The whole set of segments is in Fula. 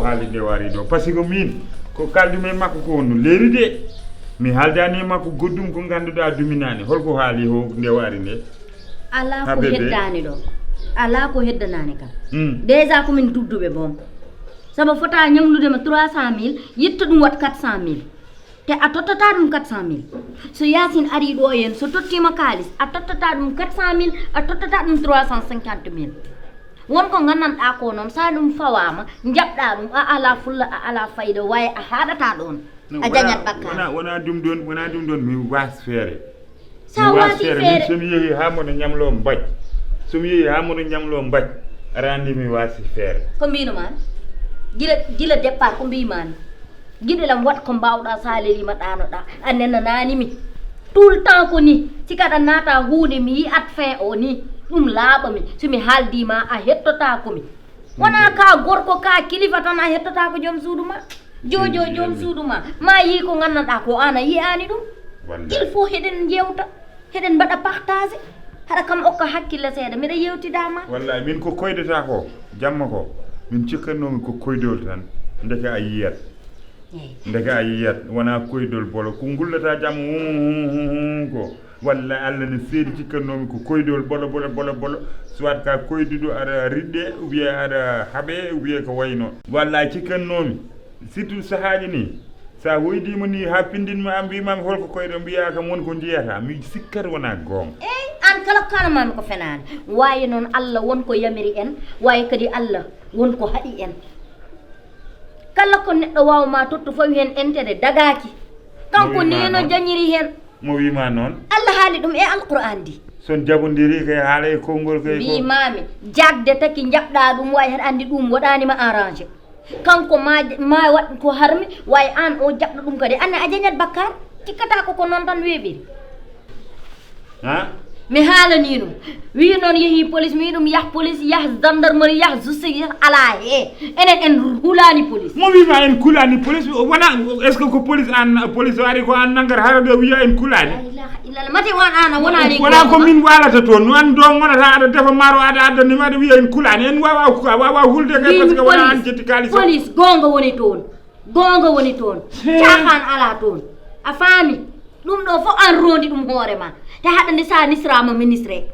haalide wari ɗo par ce que min ko kaldumi makko ko no leeri de mi haaldani makko goddum ko ganduɗa duminani holko haali ho nde wari nde ala ko heddani ɗo ala ko heddanani kam déjà komin dubduɓe boom saabu fota ñamludema 300 000 yetta ɗum wat 400 000 te a tottata ɗum 400 000 so yasin ari ɗo hen so tottima kalis a tottata ɗum 400 000 a tottata ɗum 350 000 wonko gandanɗa ko noon sa ɗum fawama jaɓɗa ɗum a ala fulla a ala fayda way a haɗata ɗon a jañat bakka wona ɗum ɗon mi was feere sa wasi feere somi yeehi ha mono ñamlo mbaj somi yeehi ha mono ñamlo mbaj aɗa andi mi wasi feere ko mbinoma gila départ ko mbimani giɗelam wat ko mbawɗa salelima ɗanoɗa a nenananimi tout le temps ko ni sikaɗa naata hunde mi yiyat fin o ni ɗum laaɓami somi haaldima a hettota komi wona ka gorko ka kilifa tan a hettota ko joom suudu ma jojo joom suudu ma yi ko gandanɗa ko an a yiyani ɗum il faut heɗen jewta heɗen mbaɗa partage haɗa kam okka hakkille seeɗa mbiɗa yewtidama wallahi min ko koydata ko jamma ko min cikkanomi ko koydol tan ndeke a yiyat ndeke a yiyat wona koydol bolo ko gullata jamma ko walla Allah ne seedi cikkanomi ko koydol bolo soit ka koyduɗo aɗa riɗɗe ou bien aɗa haaɓe ou bien ko wayno walla cikkanomi surtout sahaji ni sa hoydima ni ha pindinma am mbimami holko koyɗo mbiya kam won ko jiyata mi sikkat wona gonga an kala kalamami ko fenani wayi noon Allah wonko yamiri en wayi kadi Allah wonko haɗi en kala ko neɗɗo wawma totto fawi hen intérêt dagaki kanko ni no jañiri hen mo wima noon Allah haali ɗum e alqur'an di son jabodiri kay haala e konngol kay wimami jagde taki jaɓɗa ɗum wawi haɗa andi ɗum waɗanima arrangé kanko ma wat ko harmi wawi an o jaɓɗo ɗum kadi anne a jañat bakkar cikkata ko noon tan weeɓiri ha mi haalani ɗum wi noon yeehi police mi ɗum yah police yah gendarmerie yah justice yah ala he enen en hulani police mo wima en kulani police wona est ce que ko police an police ari ko an nangata harade wiya en kulani la ilaha illallah mati wan ana wonani wona ko min walata toon no an do gonata aɗa defa maro aɗa addanima aɗa wiya en kulani en wawa hulde kay par ce que wona an jetti kalis police gonga woni toon cahan ala toon a faami ɗum ɗo fof an rondi ɗum hoorema te haɗande sa nisrama ministre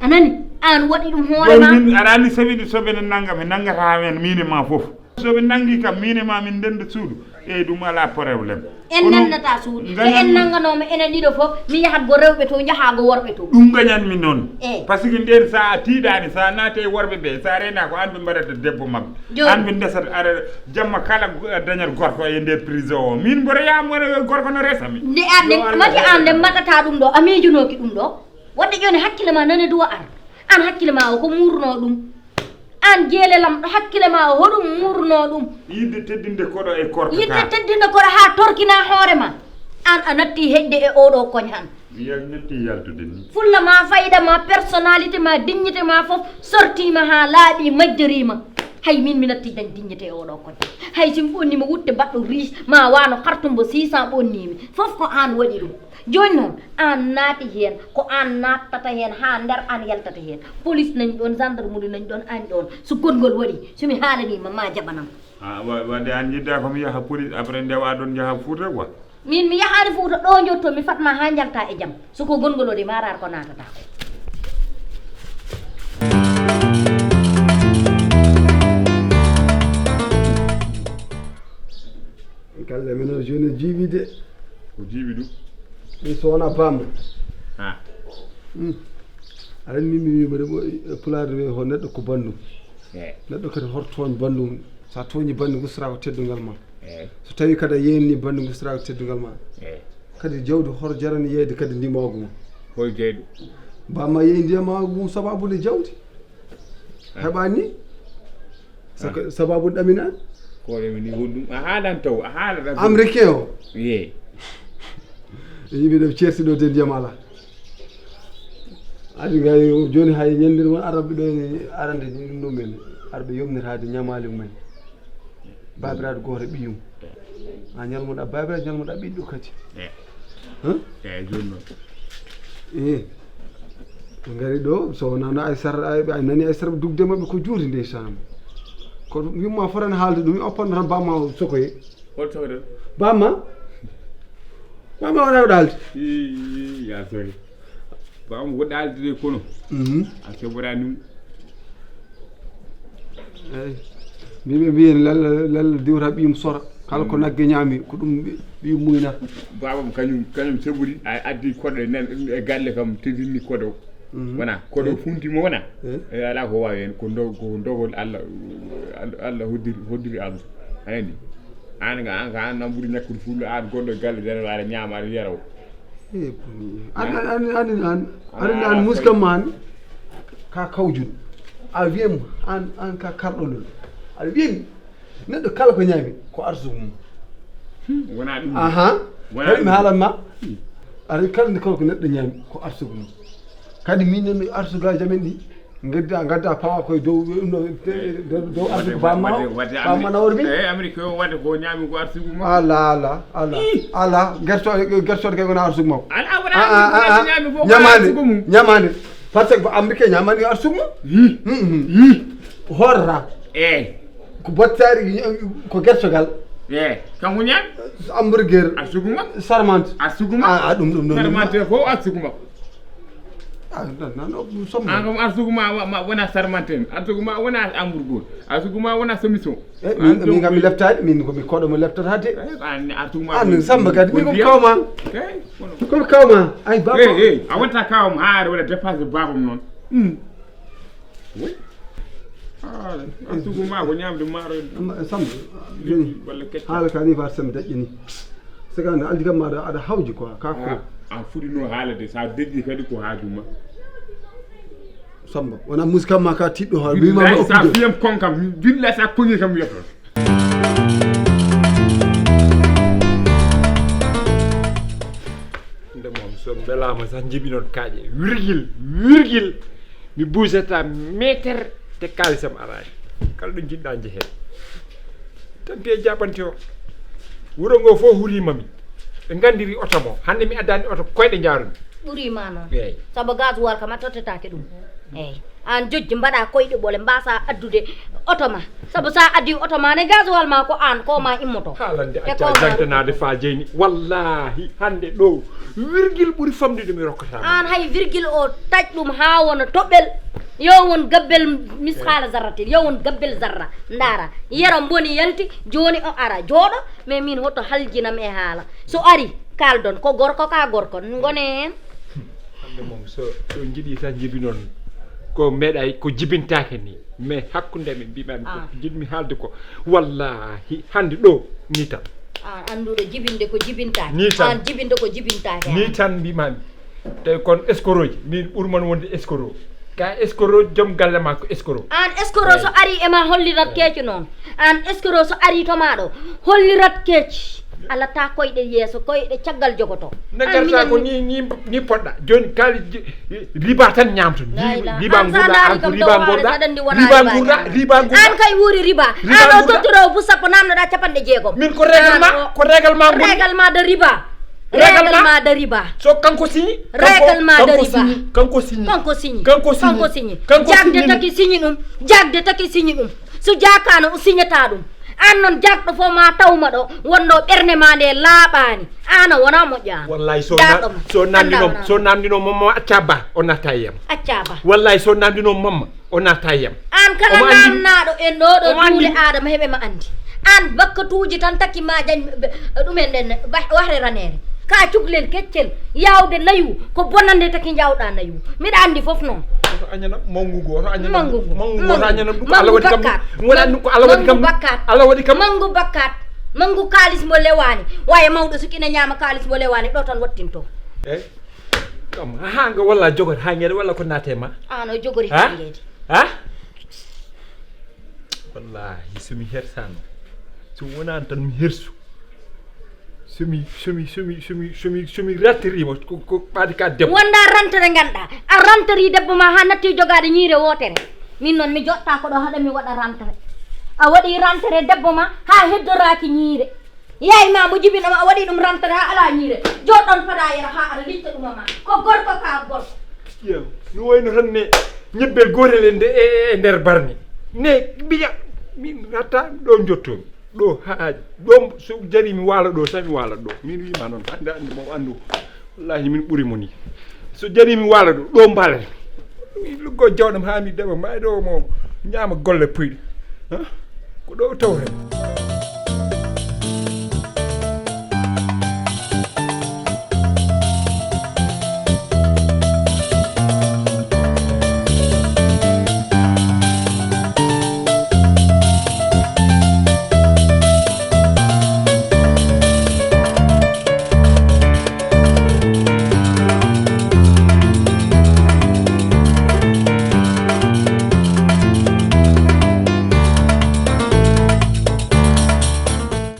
anani an waɗi ɗum hoorema min aɗa andi sawiɗi soɓe ne nangam e nangata men minima foof soɓe nangi kam minima min ndenda suudu eyyi ɗum ala probléme en nandata suudu te en nanganoma enen ɗiɗo foof mi yahat go rewɓe to jahago worɓe to ɗum gañanmi noon par ce que nden sa tiiɗani sa naate worɓe ɓe sa rena ko an ɓe mbaɗata debbo mabɓe an ɓe ndesat aɗa jamma kala dañat gorko e nder prison o min mboɗo yamone gorko no resami nde ande mati an nde mbaɗata ɗum ɗo a miijunoki ɗum ɗo wadde joni hakkille ma nane duwa ar an hakkille ma o ko murno ɗum an jeelelam hakkille ma o hoɗum murno ɗum yidde teddinde koɗo e korka yidde teddinde koɗo ha torkina hoorema an a natti heƴde e oɗo koñ han netti yaltude ni fulla ma fayida ma personnalité ma dignité ma foof sortima ha laaɓi majjorima hay min mi natti dañ dignité e oɗo koñ hay somi ɓonnima wutte baɗɗo riche ma wano hartumbo 600 ɓonnimi foof ko an waɗi ɗum joni noon an naati hen ko an nattata hen ha nder an yaltata hen police nañ ɗon gendarmerie nañ ɗon an ɗon so gongol waɗi somi haalanima ma jaɓanam wadde an jidda komi yaha police après ndewa ɗon jaha Fouta quoi min mi yahani Fouta ɗo jotto mi fatma ha jalta e jaam soko gongol waɗi marar ko natata galle men o joni jiiɓi de ko jiiɓi ɗum ɗum so wona bamma ha aɗa min mi wima ɗe pulaar wi ko neɗɗo ko bandum neɗɗo kadi hoto tooñ bandum sa tooñi bandum gustata ko teddugal ma so tawi kadi a yeynni bandum gustata ko teddugal ma kadi jawdi hoto jarani yeyde kadi ndimawgo mum koye jeyɗo bamma yeeyi ndiyamawgo mum sababude jawdi heɓani sababude ɗaminani koyemi ni won ɗum a haalan taw a haalata américain o ye yimɓe ɗo certiɗo de ndiyam ala adi gay joni hay ñandir won araɓe ɗo ni arande ɗum ɗo men arɓe yomnitade ñamali mumen babiraɗo goto ɓiyum a ñalmuɗa babiraɗo ñalmuɗa ɓiɗɗo kadi joni noon ɓe gari ɗo so wonano ay sar a nani ay sar dugde mabɓe ko juuti ndeysan ko wimma forani haalde ɗum oppanno tan bamma o sokoye hol sohde bamma wona waɗa haalde ya sori bam woɗɗa haalde de kono a keɓorani eyyi mbiɓe mbiyen lella diwta ɓiyum sora kala ko nagge ñaami ko ɗum ɓiyum muyna babam kañum seɓori a addi koɗo nen e galle kam tedinni koɗo wona koɗo funtimo wona ala ko wawi hen ko dogol Allah hoddiri aldu anani an nam ɓuuri ñakkude fullo an goɗɗo galle dere waɗa ñaama aɗa yaraw an muskam ma an ka kawjun a wiyam an ka karɗolol aɗa wiyami neɗɗo kala ko ñaami ko arsugu mum wona ɗum kadi mi haalanma aɗa kala nde kala ko neɗɗo ñaami ko arsugu mum kadi min noon arsugaji amen ɗi gadda pawa koye dow arsugu bamma nawor min Amérique o wadde ko ñaami ko arsugu ma ala guertoɗe kay wona arsugu makko ñamade par ce que Amérique ñamani arsugu mum hoorata ko bottari ko gertogal kanko ñaami hamburger asuguma sarmante asuguma ɗum sarmante fof asuguma non asuguma wona sarmante asuguma wona hamburger asuguma wona somison min kam mi leftade min komi koɗo mo leftata de asuguma an samba kadi min komi kawma ay baba a wonta kawam ha aɗa waɗa dépassé babam noon asuguma ko ñamde maaro samba joni haala ka ni fa sem daƴƴini sagande aldi kam aɗa hawji quoi ka ko an fuɗino haalade sa deƴƴi kadi ko haajuma samba wona musikam ma ka tiɗɗo haal mimama sa fiyam kon kam billa sa koñi kam wiyata nde moom so belama sa jibinon kaaƴe wirgil mi bougeta métre te kalisam arani kala ɗo jiɗɗa jehen tanti e jaɓante o wuro ngo fof hurimami ɓe gandiri oto mo hande mi addani oto koyɗe jarumi ɓuurima noon eyyi saabu gasoil kam a tottetake ɗum eyyi an jojji mbaɗa koyɗe ɓole mbasa addude oto ma saabu sa addi oto ma ne gasoil ma ko an ko ma immoto haalande acca jagdanade fa jeyni wallahi hande ɗo virgule ɓuuri famdude mi rokkata an hay virgule o taƴ ɗum ha wona toɓɓel yo won gabbel misqala zarratil yo won gabbel zarra ndara yerom boni yalti joni o ara jooɗo mais min hoto haljinam e haala so ari kaldon ko gorko ka gorko gone hen hande mom so jiiɗi tan jibi noon ko meeɗay ko jibintake ni mais hakkude men mbimami ko jiɗmi haalde ko wallahi hande ɗo ni tan anduɗo jibinde ko jibintake an jibinde ko jibintake ni tan mbimami tawi kon escoroji min ɓurman wonde escoro ka escoro joom galle ma ko escoro an escoro so ari ema hollirat keeci noon an escoro so ari to maɗo hollirat keeci alata koyɗe yeeso koyɗe caggal jogoto nde garta ko ni poɗɗa joni kaali riba tan ñamto riba gurɗa an kay wuuri riba an o tottoro bu sappo namnoɗa capanɗe jeegom min ko règlement de riba règlement de riba so kanko signi règlement de riba kanko signi jagde taki signi ɗum so jakano o signata ɗum an noon jagɗo fof ma tawma ɗo wonɗo ɓerde ma nde laaɓani an o wona moƴƴani wallahi so namdino mamma acca ba o natta yiyam wallahi so namdino mamma o natta yiyam an kala namnaɗo en ɗo juuɗe adama heeɓe ma andi an bakkatuji tan takki ma jañ ɗumen ɗen wahre ranere ka cuklel keccel yawde nayu ko bonande taki jawɗa nayu miɗa andi foof noon oto añana mangu bakkat mangu kalis mo lewani waye mawɗo sukina ñama kalis mo lewani ɗo tan wattinto eyyi kam hanga walla jogori hangede walla ko naate ma an o jogori hangede wallahi somi hersano so wonani tan mi hersu somi rattirima ko ɓaadi ka debbo wonda rantere ganduɗa a ranteri debbo ma ha natti jogade ñiire wotere min noon mi jotta ko ɗo haɗa mi waɗa rantere a waɗi rantere debbo ma ha heddoraki ñiire yayi ma mo jibinoma a waɗi ɗum rantere ha ala ñiire joɗɗon faɗa yero ha aɗa litta ɗuma ma ko gorko ka gorko no wayno tan ne ñebbel gotel e nder barni ne mbiya min ratta ɗo jottomi ɗo ha ɗo so jari mi wala ɗo tan mi wala ɗo min wima noon hande andi mo andu wallahi min ɓuuri mo ni so jari mi wala ɗo mbalen mi luggo jawɗam ha mi deɓa mbayɗo mo ñama golle puyɗe ko ɗo tawre